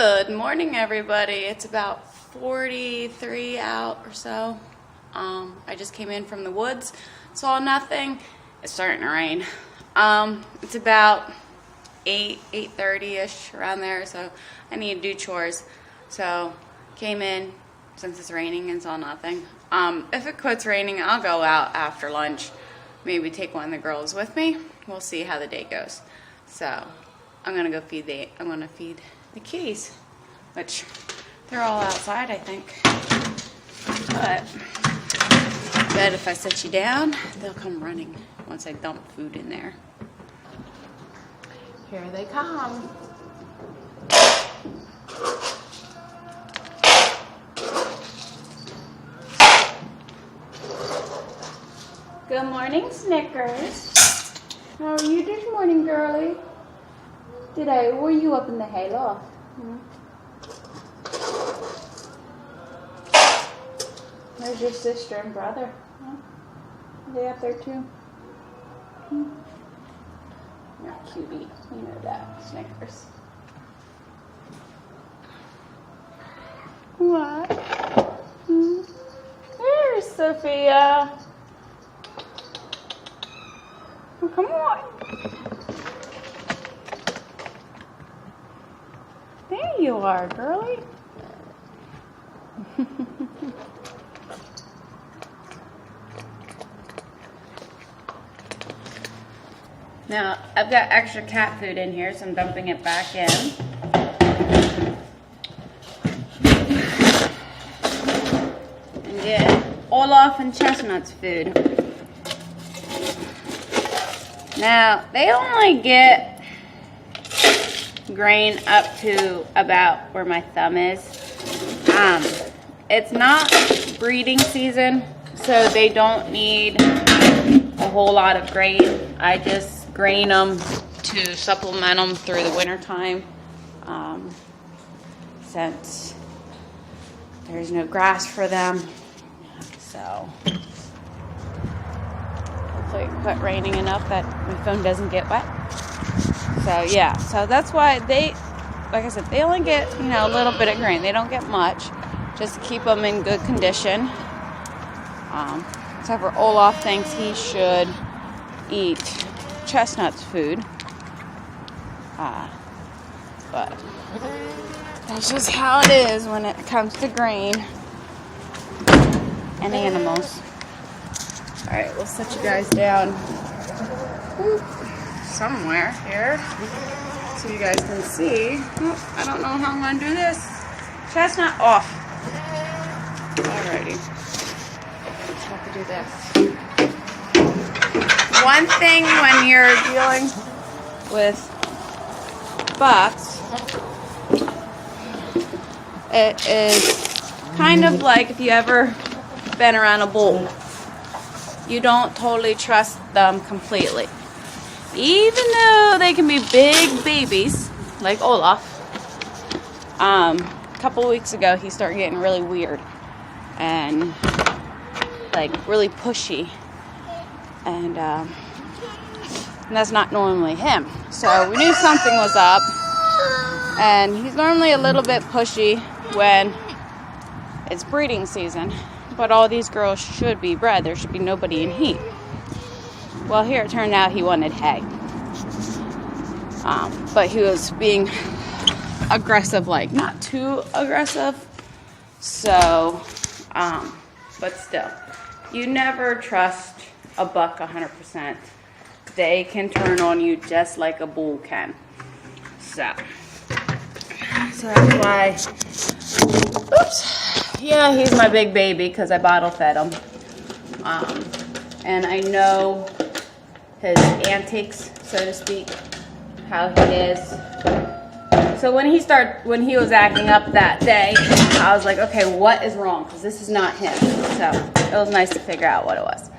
Good morning, everybody. It's about 43 out or so. I just came in from the woods, saw nothing. It's starting to rain. It's about 8:30ish around there, so I need to do chores. So came in since it's raining and saw nothing. If it quits raining, I'll go out after lunch. Maybe take one of the girls with me. We'll see how the day goes. So I'm gonna go feed the kitties, which they're all outside, I think. But I bet if I set you down, they'll come running once I dump food in there. Here they come. Good morning, Snickers. How are you this morning, girlie? Were you up in the hayloft? There's your sister and brother. Are they up there too? You're a cutie. You know that, Snickers. What? There's Sophia. Oh, come on. There you are, girlie. Now, I've got extra cat food in here, so I'm dumping it back in. And get Olaf and Chestnut's food. Now, they only get grain up to about where my thumb is. It's not breeding season, so they don't need a whole lot of grain. I just grain them to supplement them through the winter time, since there's no grass for them. So hopefully it quit raining enough that my phone doesn't get wet. So yeah, so that's why they, like I said, they only get, a little bit of grain. They don't get much, just to keep them in good condition. Except for Olaf thinks he should eat Chestnut's food. But that's just how it is when it comes to grain and animals. Alright, we'll set you guys down somewhere here so you guys can see. I don't know how I'm going to do this. Chestnut off. Alrighty. Just have to do this. One thing when you're dealing with bucks, it is kind of like if you ever been around a bull. You don't totally trust them completely. Even though they can be big babies, like Olaf. A couple weeks ago, he started getting really weird and like really pushy, and that's not normally him. So we knew something was up, and he's normally a little bit pushy when it's breeding season. But all these girls should be bred. There should be nobody in heat. Well, here it turned out he wanted hay. But he was being aggressive, like not too aggressive. So, but still, you never trust a buck 100%. They can turn on you just like a bull can. So that's why, oops. Yeah, he's my big baby because I bottle fed him. And I know his antics, so to speak, how he is. So when he was acting up that day, I was like, okay, what is wrong? Because this is not him. So it was nice to figure out what it was.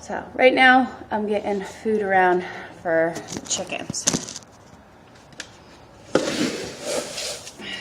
So right now, I'm getting food around for chickens.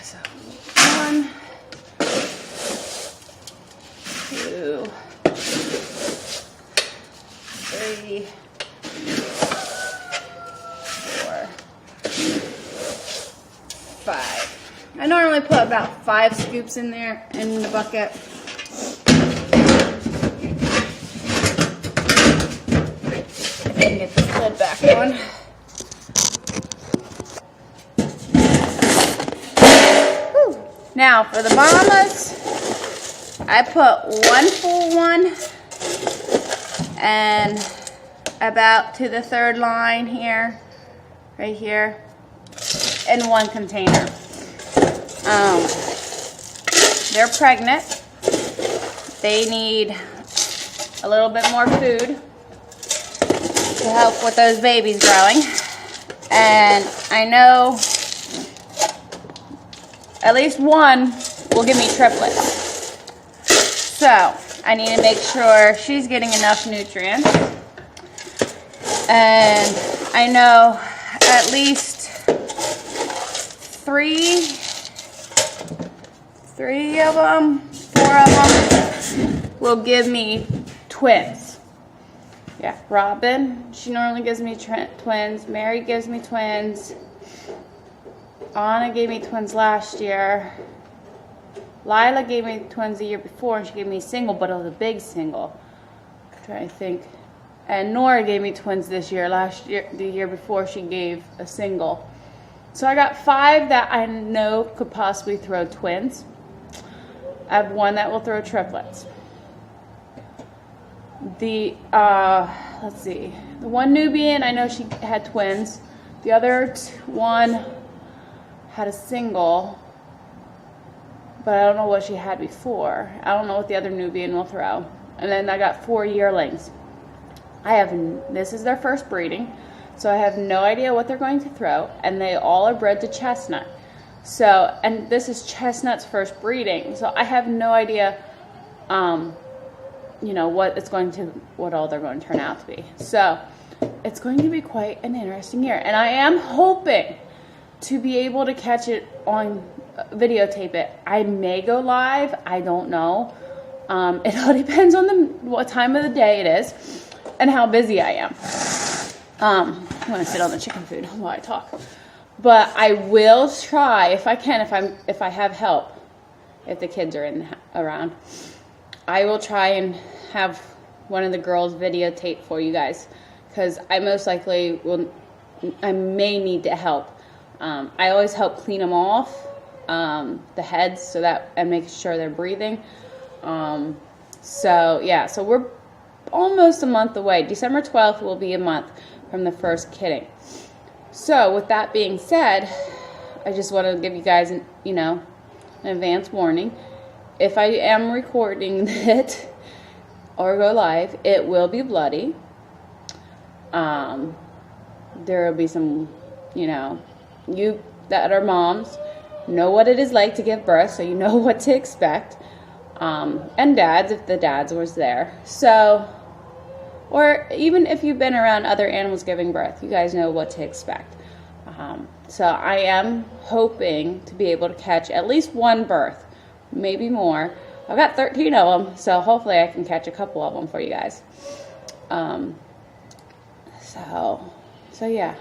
So 1, 2, 3, 4, 5. I normally put about 5 scoops in there in the bucket. If I can get this lid back on. Whew. Now for the mamas, I put 1 full one and about to the 3rd line here, right here, in 1 container. They're pregnant. They need a little bit more food to help with those babies growing. And I know at least one will give me triplets. So I need to make sure she's getting enough nutrients. And I know at least 3 of them, 4 of them will give me twins. Yeah, Robin, she normally gives me twins. Mary gives me twins. Anna gave me twins last year. Lila gave me twins the year before, and she gave me a single, but it was a big single. I'm trying to think. And Nora gave me twins this year. Last year, the year before, she gave a single. So I got 5 that I know could possibly throw twins. I have 1 that will throw triplets. The, let's see. The one Nubian, I know she had twins. The other one had a single, but I don't know what she had before. I don't know what the other Nubian will throw. And then I got 4 yearlings. This is their first breeding, so I have no idea what they're going to throw, and they all are bred to chestnut. So, and this is Chestnut's first breeding, so I have no idea, you know, what all they're going to turn out to be. So, it's going to be quite an interesting year, and I am hoping to be able to catch it on videotape it. I may go live, I don't know. It all depends on what time of the day it is and how busy I am. I'm going to sit on the chicken food while I talk. But I will try, if I can, if I have help, if the kids are around, I will try and have one of the girls videotape for you guys, because I most likely I may need to help. I always help clean them off, the heads, and make sure they're breathing. So yeah, so we're almost a month away. December 12th will be a month from the first kidding. So with that being said, I just want to give you guys an advance warning. If I am recording it or go live, it will be bloody. There will be some, you that are moms know what it is like to give birth, so you know what to expect. And dads, if the dads was there. So, or even if you've been around other animals giving birth, you guys know what to expect. So I am hoping to be able to catch at least 1 birth, maybe more. I've got 13 of them, so hopefully I can catch a couple of them for you guys. So yeah,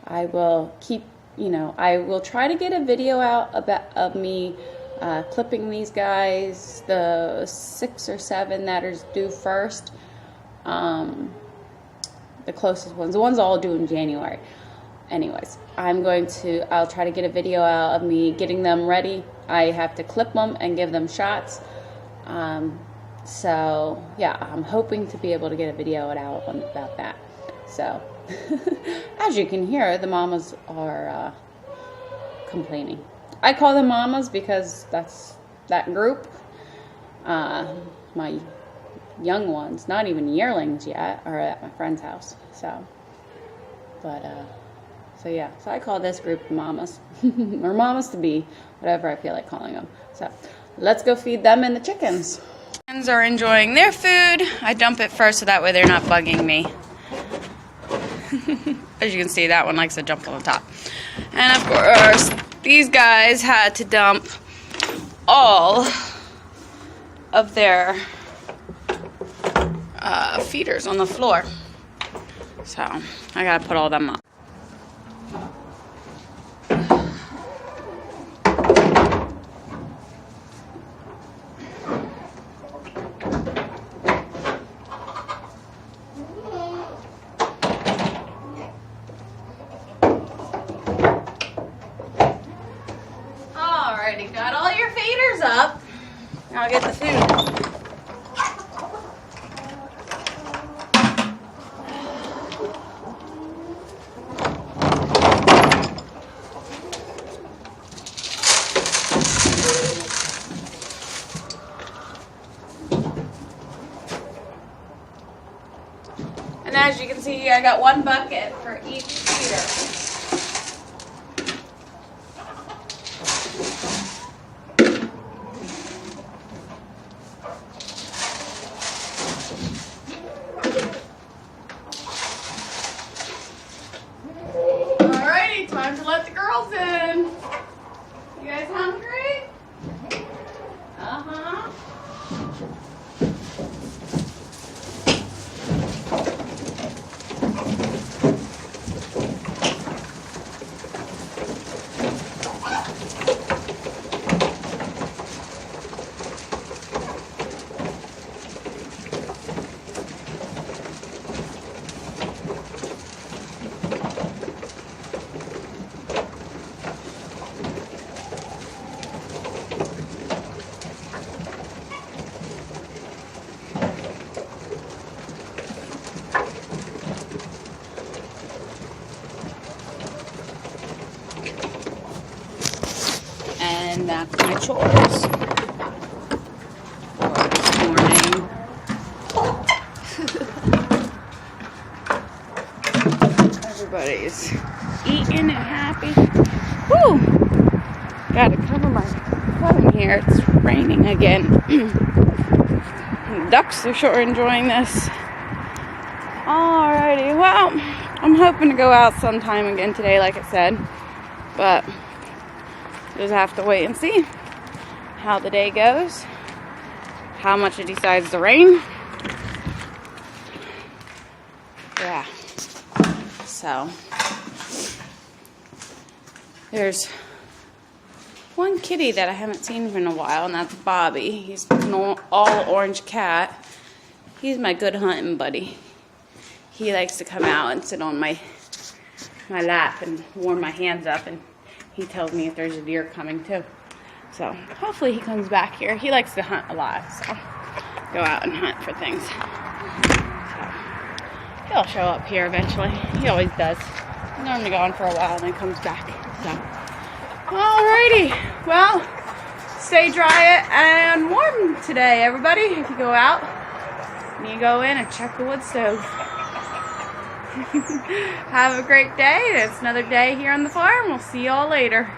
I will keep, I will try to get a video out of me clipping these guys, the 6 or 7 that are due first, the closest ones. The ones all due in January. Anyways, I'll try to get a video out of me getting them ready. I have to clip them and give them shots. So yeah, I'm hoping to be able to get a video out about that. So as you can hear, the mamas are complaining. I call them mamas because that's that group. My young ones, not even yearlings yet, are at my friend's house. So yeah, so I call this group mamas, or mamas to be, whatever I feel like calling them. So let's go feed them and the chickens. Chickens are enjoying their food. I dump it first so that way they're not bugging me. As you can see, that one likes to jump on the top. And of course, these guys had to dump all of their feeders on the floor. So I gotta put all them up. up. I'll get the food. And as you can see, I got one bucket for each feeder. Alrighty, time to let the girls in. You guys hungry? Uh-huh. And that's my chores for this morning. Everybody's eating and happy. Woo! Gotta cover my butt in here. It's raining again. Ducks are sure enjoying this. Alrighty, well, I'm hoping to go out sometime again today, like I said, but just have to wait and see how the day goes, how much it decides to rain. Yeah. So there's one kitty that I haven't seen in a while, and that's Bobby. He's an all orange cat. He's my good hunting buddy. He likes to come out and sit on my lap and warm my hands up, and he tells me if there's a deer coming too. So hopefully he comes back here. He likes to hunt a lot, so go out and hunt for things. So he'll show up here eventually. He always does. He's normally gone for a while and then comes back. So alrighty. Well, stay dry and warm today, everybody. If you go out, you go in and check the wood stove. Have a great day. It's another day here on the farm. We'll see y'all later.